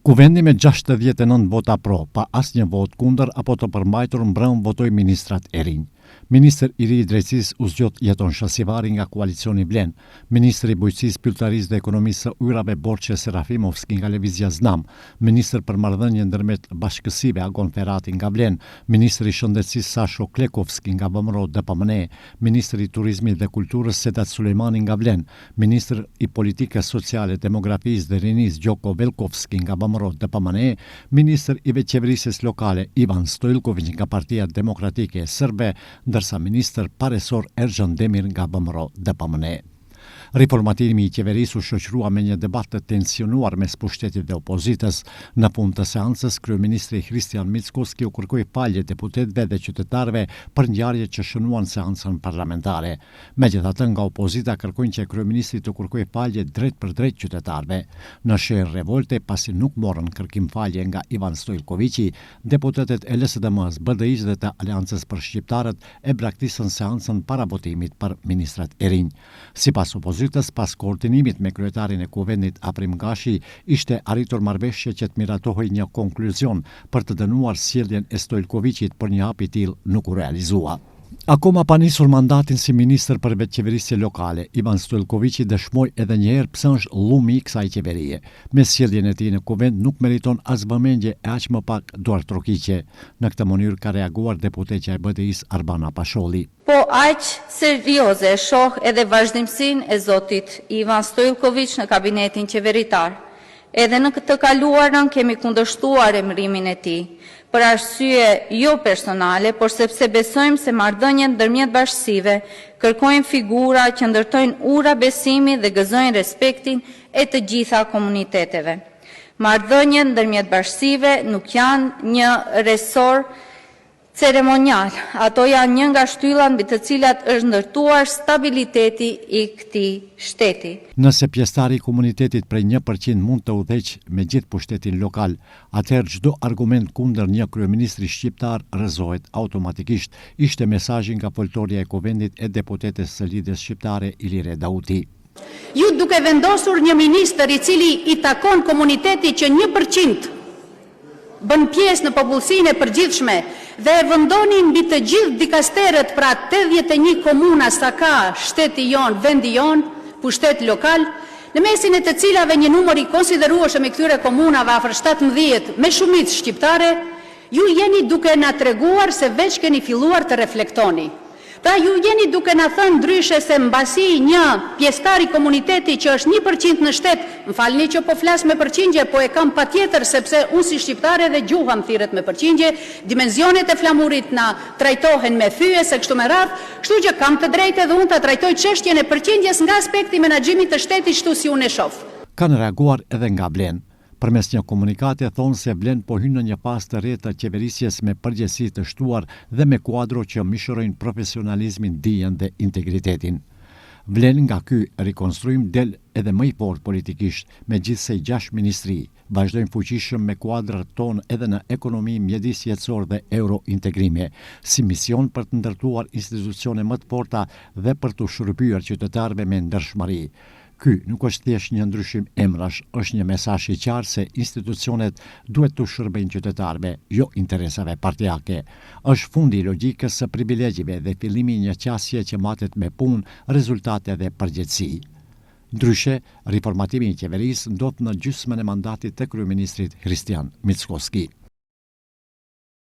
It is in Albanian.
Kuvendi me 69 vota pro, pa asnjë vot kundër apo të përmbajtur mbrëm votoi ministrat e rinj. Ministri i ri i drejtësisë u zgjot Jeton Shasivari nga koalicioni Vlen, ministri i bujqësisë, pylltarisë dhe ekonomisë së ujrave Borçe Serafimovski nga Lëvizja Znam, ministri për marrëdhënie ndërmjet bashkësive Agon Ferati nga Vlen, ministri i shëndetësisë Sasho Klekovski nga VMRO DPMNE, ministri i turizmit dhe kulturës Sedat Sulejmani nga Vlen, ministri i politikës sociale, demografisë dhe rinisë Gjoko Velkovski nga VMRO DPMNE, ministri i veçeverisjes lokale Ivan Stojlković nga Partia Demokratike Serbe, ndërsa ministër paresor Erxhan Demir nga VMRO DPMNE. Riformatimi i qeverisë u shoqërua me një debat të tensionuar mes pushtetit dhe opozitës. Në fund të seancës, kryeministri Hristijan Mickoski u kërkoi falje deputetëve dhe qytetarëve për ngjarjet që shënuan seancën parlamentare. Megjithatë, nga opozita kërkojnë që kryeministri të kërkojë falje drejt për drejt qytetarëve. Në sherr revolte pasi nuk morën kërkim falje nga Ivan Stojlkovići, deputetët e LSDM-s, BDI-s dhe të Aleancës për Shqiptarët e braktisën seancën para votimit për ministrat e rinj. Sipas opozitës, pas koordinimit me kryetarin e Kuvendit Aprim Gashi, ishte arritur marrëveshje që të miratohej një konkluzion për të dënuar sjelljen e Stojlkovićit, por një hap i tillë nuk u realizua. Akoma pa nisur mandatin si ministër për veçeverisje lokale, Ivan Stojlkovići dëshmoi edhe një herë pse është llumi i kësaj qeverie. Me sjelljen e tij në kuvend nuk meriton as vëmendje e aq më pak duartrokiqe. Në këtë mënyrë ka reaguar deputetja e BDI-s Arbana Pasholli. Po aq serioze e shoh edhe vazhdimsinë e zotit Ivan Stojlković në kabinetin qeveritar. Edhe në këtë kaluarën kemi kundërshtuar emërimin e tij, për arsye jo personale, por sepse besojmë se marrëdhëniet ndërmjet bashkësive kërkojnë figura që ndërtojnë ura besimi dhe gëzojnë respektin e të gjitha komuniteteve. Marrëdhëniet ndërmjet bashkësive nuk janë një resor ceremonial, ato janë një nga shtyllat mbi të cilat është ndërtuar stabiliteti i këtij shteti. Nëse pjesëtari i komunitetit prej 1% mund të udhëheq me gjithë pushtetin lokal, atëherë çdo argument kundër një kryeministri shqiptar rrëzohet automatikisht, ishte mesazhi nga foltorja e Kuvendit e deputetes së Lidhjes Shqiptare Ilire Dauti. Ju duke vendosur një ministër i cili i takon komuniteti që 1% bën pjesë në popullsinë e përgjithshme dhe e vendoni mbi të gjithë dikasterët, pra 81 komuna sa ka shteti jon, vendi jon, pushtet lokal, në mesin e të cilave një numër i konsiderueshëm i këtyre komunave afër 17 me shumicë shqiptare, ju jeni duke na treguar se veç keni filluar të reflektoni. Pra ju jeni duke na thënë ndryshe se mbasi një pjesëtar i komuniteti që është 1% në shtet, më falni që po flas me përqindje, po e kam patjetër sepse unë si shqiptare dhe gjuha më thirret me përqindje, dimensionet e flamurit na trajtohen me thyes e kështu me radhë, kështu që kam të drejtë edhe unë ta trajtoj çështjen e përqindjes nga aspekti menaxhimit të shtetit ashtu si unë e shoh. Kanë reaguar edhe nga Vlen. Përmes një komunikati thonë se Vlen po hyn në një fazë të re të qeverisjes me përgjegjësi të shtuar dhe me kuadro që mishërojnë profesionalizmin, dijen dhe integritetin. Vlen nga ky rikonstruim del edhe më i fortë politikisht, megjithse 6 ministri vazhdojnë fuqishëm me kuadrat tonë edhe në ekonomi, mjedis jetësor dhe eurointegrime, si mision për të ndërtuar institucione më të forta dhe për të shërbyer qytetarëve me ndershmëri. Ky nuk është thjesht një ndryshim emrash, është një mesazh i qartë se institucionet duhet të shërbejnë qytetarëve, jo interesave partijake. Është fundi i logjikës së privilegjive dhe fillimi i një qasje që matet me punë, rezultate dhe përgjegjësi. Ndryshe, riformatimi i qeverisë ndodh në gjysmën e mandatit të kryeministrit Hristijan Mickoski.